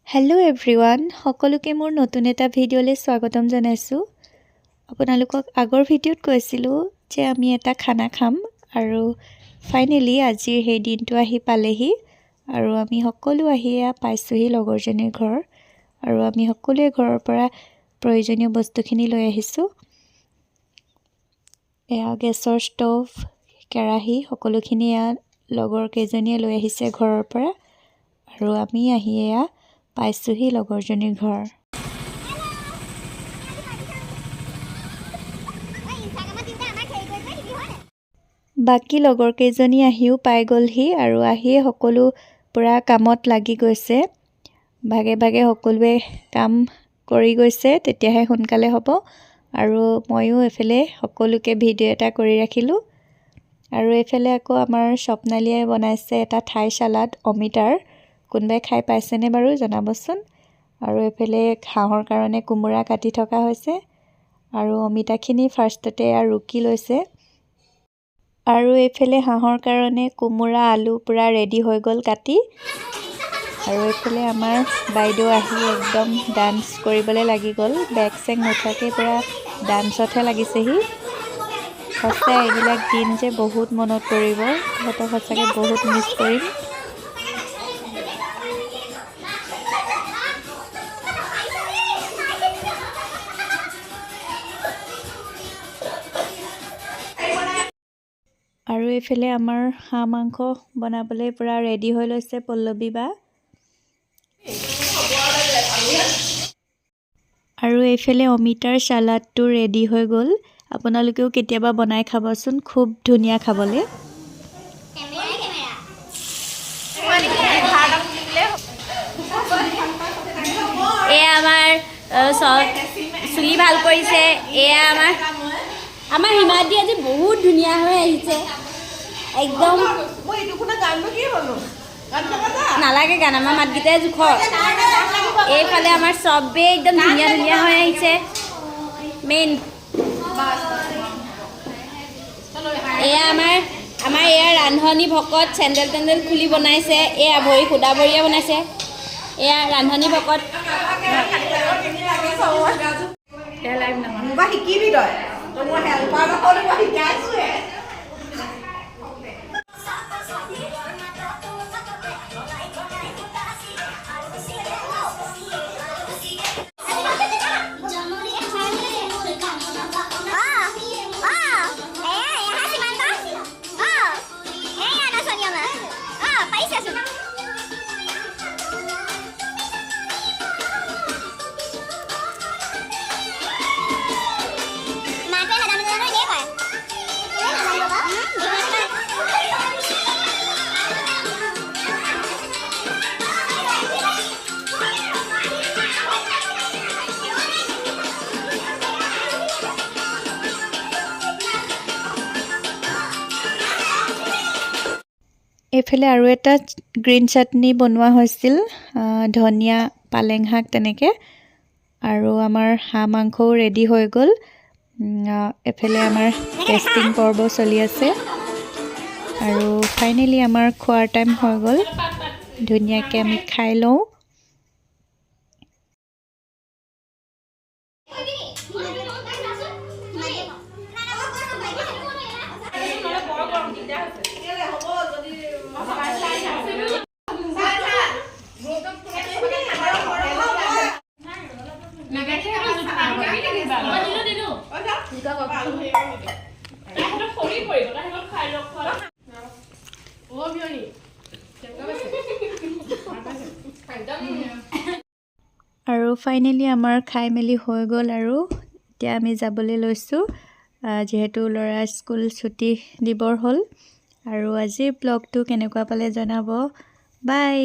Hello' everyone সকলোকে মোৰ নতুন এটা ভিডিঅ'লৈ স্বাগতম জনাইছোঁ। আপোনালোকক আগৰ ভিডিঅ'ত কৈছিলোঁ যে আমি এটা খানা খাম আৰু ফাইনেলি আজিৰ সেই দিনটো আহি পালেহি আৰু আমি সকলো আহি পাইছোঁহি লগৰজনীৰ ঘৰ আৰু আমি সকলোৱে ঘৰৰ পৰা প্ৰয়োজনীয় বস্তুখিনি লৈ আহিছোঁ। এয়া গেছৰ ষ্ট'ভ, কেৰাহী সকলোখিনি লগৰ কেইজনীয়ে লৈ আহিছে ঘৰৰ পৰা আৰু আমি আহি পাইছোঁহি লগৰজনীৰ ঘৰ। বাকী লগৰ কেইজনী আহিও পাই গ'লহি আৰু আহিয়ে সকলো পূৰা কামত লাগি গৈছে। ভাগে ভাগে সকলোৱে কাম কৰি গৈছে, তেতিয়াহে সোনকালে হ'ব। আৰু ময়ো এইফালে সকলোকে ভিডিঅ' এটা কৰি ৰাখিলোঁ। আৰু এইফালে আকৌ আমাৰ স্বপ্নালীয়ে বনাইছে এটা থাই চালাড অমিতাৰ। কোনোবাই খাই পাইছেনে বাৰু জনাবচোন। আৰু এইফালে হাঁহৰ কাৰণে কোমোৰা কাটি থকা হৈছে আৰু অমিতাখিনি ফাৰ্ষ্টতে ৰুকি লৈছে। আৰু এইফালে হাঁহৰ কাৰণে কোমোৰা আলু পূৰা ৰেডি হৈ গ'ল কাটি। আৰু এইফালে আমাৰ বাইদেউ আহি একদম ডান্স কৰিবলৈ লাগি গ'ল, বেগ চেগ নোথোৱাকৈ পূৰা ডান্সতহে লাগিছেহি। সঁচাই এইবিলাক দিন যে বহুত মনত পৰিব, সিহঁতক সঁচাকৈ বহুত মিছ কৰিম। আৰু এইফালে আমাৰ হাঁহ মাংস বনাবলৈ পূৰা ৰেডি হৈ লৈছে পল্লৱী বা। আৰু এইফালে অমিতাৰ চালাডটো ৰেডি হৈ গ'ল। আপোনালোকেও কেতিয়াবা বনাই খাবচোন, খুব ধুনীয়া খাবলৈ। এয়া আমাৰ চুলি ভাল কৰিছে। এয়া আমাৰ হিমাদ্ৰী আজি বহুত ধুনীয়া হৈ আহিছে একদম। নালাগে গান, আমাৰ মাতকেইটাই জোখৰ। এইফালে আমাৰ চবেই একদম ধুনীয়া ধুনীয়া হৈ আহিছে। মেইন এয়া আমাৰ এয়া ৰান্ধনী ভকত চেণ্ডেল টেণ্ডেল খুলি বনাইছে। এয়া ভৰি সুদা ভৰিয়ে বনাইছে। এয়া ৰান্ধনী ভকত। শিকিবি তই মই হেল্পাৰ নকৰো, মই শিকাইছোৱে। এইফালে আৰু এটা গ্ৰীণ চাটনি বনোৱা হৈছিল, ধনিয়া পালেং শাক তেনেকৈ। আৰু আমাৰ হাঁহ মাংসও ৰেডি হৈ গ'ল। এইফালে আমাৰ টেষ্টিং পৰ্ব চলি আছে আৰু ফাইনেলি আমাৰ খোৱাৰ টাইম হৈ গ'ল। ধুনীয়াকৈ আমি খাই লওঁ। আৰু ফাইনেলি আমাৰ খাই মেলি হৈ গ'ল আৰু এতিয়া আমি যাবলৈ লৈছোঁ, যিহেতু ল'ৰা স্কুল ছুটি দিবৰ হ'ল। আৰু আজিৰ ব্লগটো কেনেকুৱা পালে জনাব। বাই।